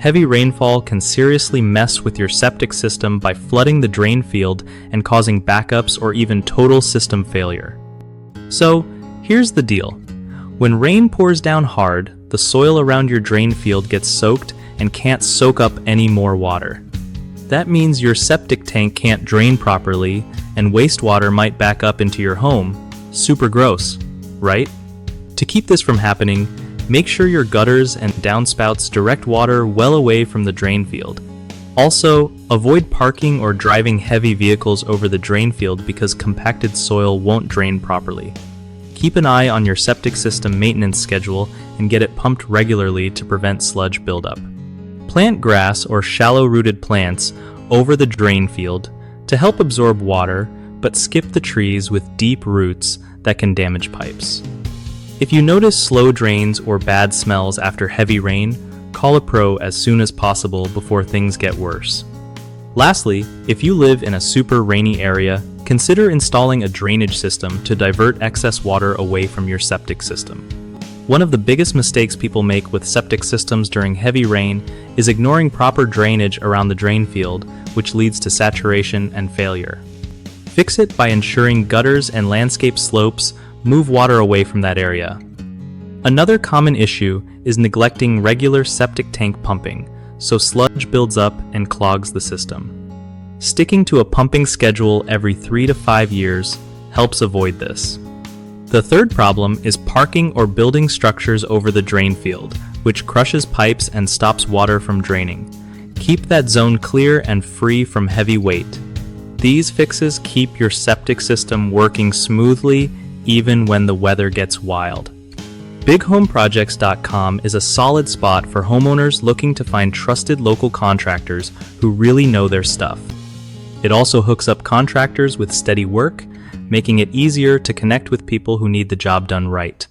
Heavy rainfall can seriously mess with your septic system by flooding the drain field and causing backups or even total system failure. So, here's the deal. When rain pours down hard, the soil around your drain field gets soaked and can't soak up any more water. That means your septic tank can't drain properly and wastewater might back up into your home. Super gross, right? To keep this from happening, make sure your gutters and downspouts direct water well away from the drain field. Also, avoid parking or driving heavy vehicles over the drain field because compacted soil won't drain properly. Keep an eye on your septic system maintenance schedule and get it pumped regularly to prevent sludge buildup. Plant grass or shallow-rooted plants over the drain field to help absorb water, but skip the trees with deep roots that can damage pipes. If you notice slow drains or bad smells after heavy rain, call a pro as soon as possible before things get worse. Lastly, if you live in a super rainy area, consider installing a drainage system to divert excess water away from your septic system. One of the biggest mistakes people make with septic systems during heavy rain is ignoring proper drainage around the drain field, which leads to saturation and failure. Fix it by ensuring gutters and landscape slopes move water away from that area. Another common issue is neglecting regular septic tank pumping, so sludge builds up and clogs the system. Sticking to a pumping schedule every 3 to 5 years helps avoid this. The third problem is parking or building structures over the drain field, which crushes pipes and stops water from draining. Keep that zone clear and free from heavy weight. These fixes keep your septic system working smoothly even when the weather gets wild. BigHomeProjects.com is a solid spot for homeowners looking to find trusted local contractors who really know their stuff. It also hooks up contractors with steady work, making it easier to connect with people who need the job done right.